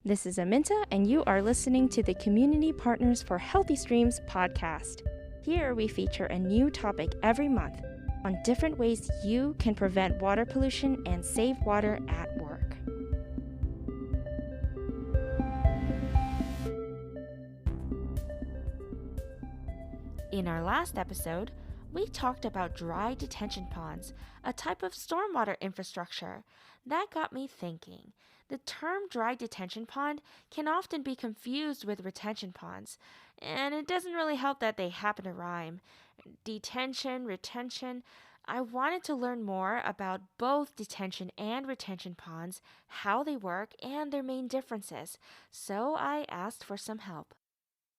This is Aminta, and you are listening to the Community Partners for Healthy Streams podcast. Here we feature a new topic every month on different ways you can prevent water pollution and save water at work. In our last episode, we talked about dry detention ponds, a type of stormwater infrastructure. That got me thinking. The term dry detention pond can often be confused with retention ponds, and it doesn't really help that they happen to rhyme. Detention, retention. I wanted to learn more about both detention and retention ponds, how they work, and their main differences, so I asked for some help.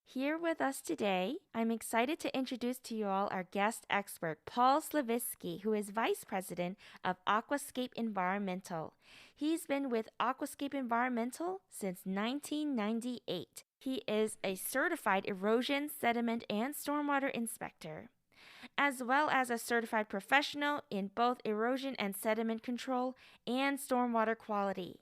Here with us today, I'm excited to introduce to you all our guest expert, Paul Slovisky, who is Vice President of Aquascape Environmental. He's been with Aquascape Environmental since 1998. He is a certified erosion, sediment, and stormwater inspector, as well as a certified professional in both erosion and sediment control and stormwater quality.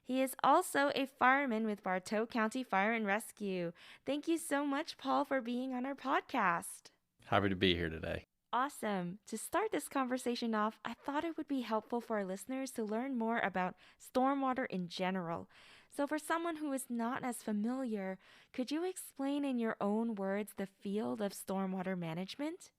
He is also a fireman with Bartow County Fire and Rescue. Thank you so much, Paul, for being on our podcast. Happy to be here today. Awesome. To start this conversation off, I thought it would be helpful for our listeners to learn more about stormwater in general. So for someone who is not as familiar, could you explain in your own words the field of stormwater management?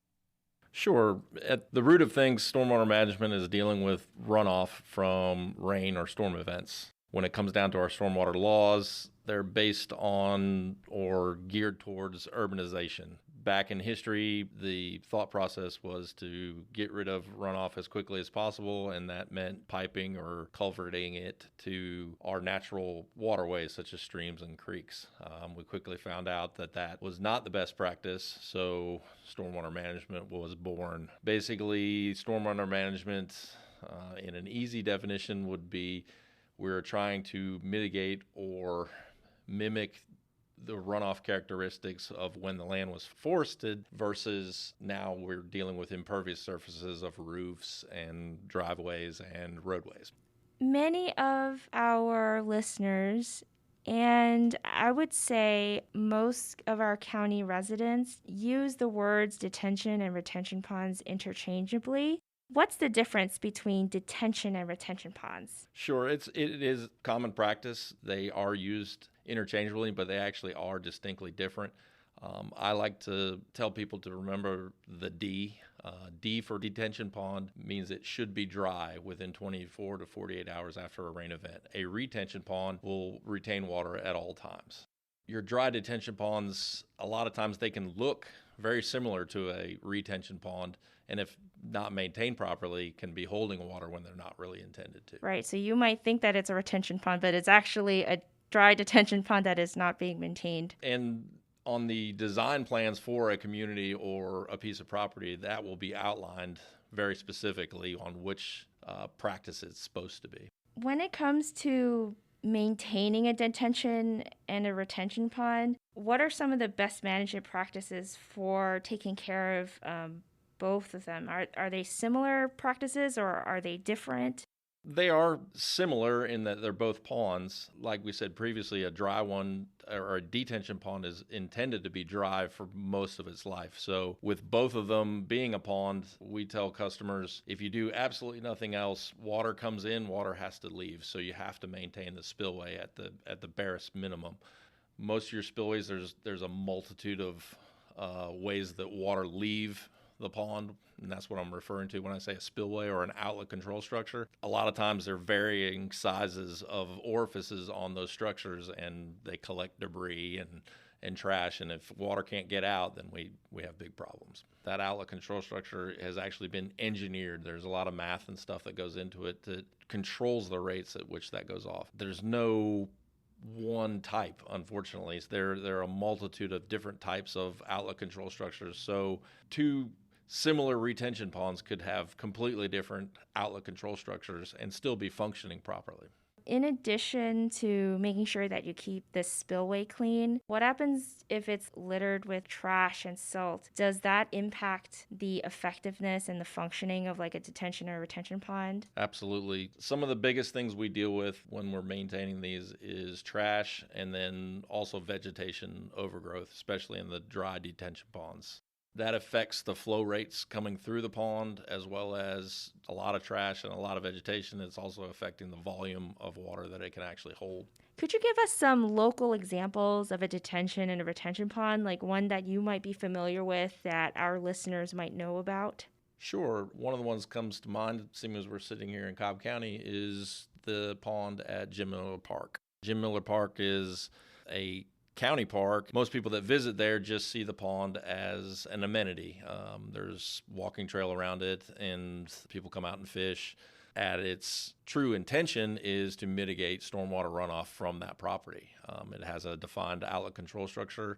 Sure. At the root of things, stormwater management is dealing with runoff from rain or storm events. When it comes down to our stormwater laws, they're based on or geared towards urbanization. Back in history, the thought process was to get rid of runoff as quickly as possible, and that meant piping or culverting it to our natural waterways, such as streams and creeks. We quickly found out that that was not the best practice, so stormwater management was born. Basically, stormwater management, in an easy definition, would be we're trying to mitigate or mimic the runoff characteristics of when the land was forested versus now we're dealing with impervious surfaces of roofs and driveways and roadways. Many of our listeners, and I would say most of our county residents, use the words detention and retention ponds interchangeably. What's the difference between detention and retention ponds? Sure, it is common practice. They are used interchangeably, but they actually are distinctly different. I like to tell people to remember the D. D for detention pond means it should be dry within 24 to 48 hours after a rain event. A retention pond will retain water at all times. Your dry detention ponds, a lot of times they can look very similar to a retention pond, and if not maintained properly, can be holding water when they're not really intended to. Right, so you might think that it's a retention pond, but it's actually a dry detention pond that is not being maintained. And on the design plans for a community or a piece of property, that will be outlined very specifically on which practice it's supposed to be. When it comes to maintaining a detention and a retention pond, what are some of the best management practices for taking care of both of them? Are they similar practices or are they different? They are similar in that they're both ponds. Like we said previously, a dry one or a detention pond is intended to be dry for most of its life. So with both of them being a pond, we tell customers if you do absolutely nothing else, water comes in, water has to leave. So you have to maintain the spillway at the barest minimum. Most of your spillways, there's a multitude of ways that water leave the pond, and that's what I'm referring to when I say a spillway or an outlet control structure. A lot of times they're varying sizes of orifices on those structures, and they collect debris and trash, and if water can't get out, then we have big problems. That outlet control structure has actually been engineered. There's a lot of math and stuff that goes into it that controls the rates at which that goes off. There's no one type, unfortunately. There are a multitude of different types of outlet control structures. So two similar retention ponds could have completely different outlet control structures and still be functioning properly. in addition to making sure that you keep the spillway clean, what happens if it's littered with trash and silt? Does that impact the effectiveness and the functioning of like a detention or retention pond? Absolutely. Some of the biggest things we deal with when we're maintaining these is trash and then also vegetation overgrowth, especially in the dry detention ponds. That affects the flow rates coming through the pond, as well as a lot of trash and a lot of vegetation. It's also affecting the volume of water that it can actually hold. Could you give us some local examples of a detention and a retention pond, like one that you might be familiar with that our listeners might know about? Sure. One of the ones that comes to mind, seeing as we're sitting here in Cobb County, is the pond at Jim Miller Park. Jim Miller Park is a county park. Most people that visit there just see the pond as an amenity. There's walking trail around it, and people come out and fish. At its true intention is to mitigate stormwater runoff from that property. It has a defined outlet control structure,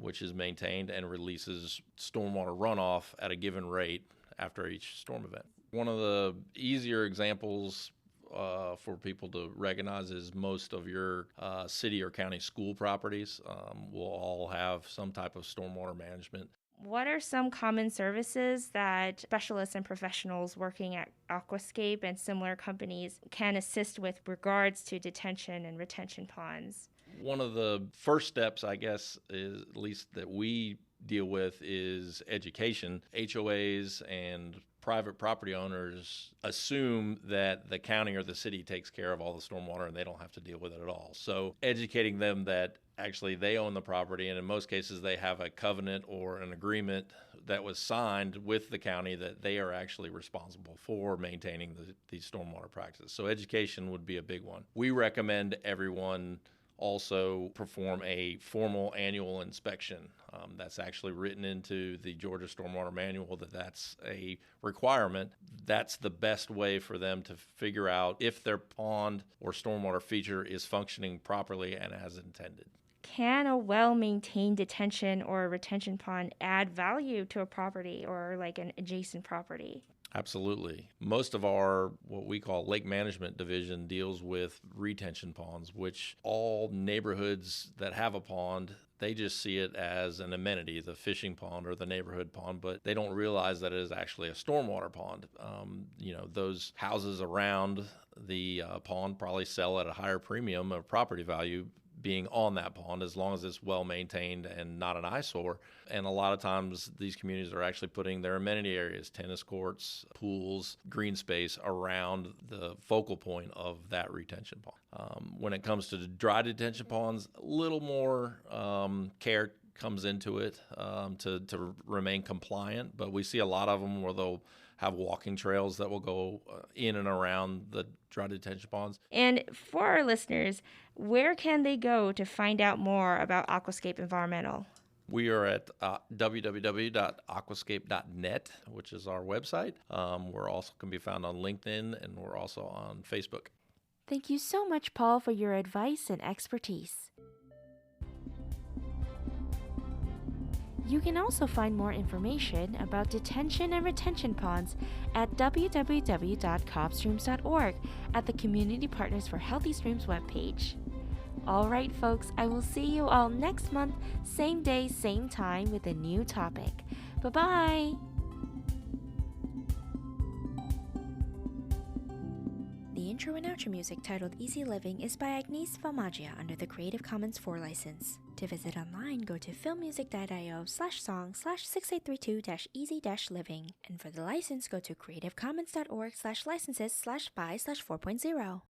which is maintained and releases stormwater runoff at a given rate after each storm event. One of the easier examples for people to recognize is most of your city or county school properties will all have some type of stormwater management. What are some common services that specialists and professionals working at Aquascape and similar companies can assist with regards to detention and retention ponds? One of the first steps, I guess, is at least that we deal with is education. HOAs and private property owners assume that the county or the city takes care of all the stormwater and they don't have to deal with it at all. So educating them that actually they own the property, and in most cases they have a covenant or an agreement that was signed with the county that they are actually responsible for maintaining these stormwater practices. So education would be a big one. We recommend everyone also perform a formal annual inspection. That's actually written into the Georgia Stormwater Manual that's a requirement. That's the best way for them to figure out if their pond or stormwater feature is functioning properly and as intended. Can a well-maintained detention or retention pond add value to a property or like an adjacent property? Absolutely. Most of our, what we call lake management division, deals with retention ponds, which all neighborhoods that have a pond, they just see it as an amenity, the fishing pond or the neighborhood pond, but they don't realize that it is actually a stormwater pond. Those houses around the pond probably sell at a higher premium of property value being on that pond, as long as it's well maintained and not an eyesore. And a lot of times these communities are actually putting their amenity areas, tennis courts, pools, green space around the focal point of that retention pond. When it comes to dry detention ponds, a little more care comes into it to remain compliant, but we see a lot of them where they'll have walking trails that will go in and around the dry detention ponds. And for our listeners, where can they go to find out more about Aquascape Environmental? We are at www.aquascape.net, which is our website. We're also can be found on LinkedIn, and we're also on Facebook. Thank you so much, Paul, for your advice and expertise. You can also find more information about detention and retention ponds at www.cobbstreams.org at the Community Partners for Healthy Streams webpage. All right, folks, I will see you all next month, same day, same time, with a new topic. Bye-bye! The intro and outro music titled Easy Living is by Agnes Valmagia under the Creative Commons 4 license. To visit online, go to filmmusic.io/song/6832-easy-living. And for the license, go to creativecommons.org/licenses/by/4.0.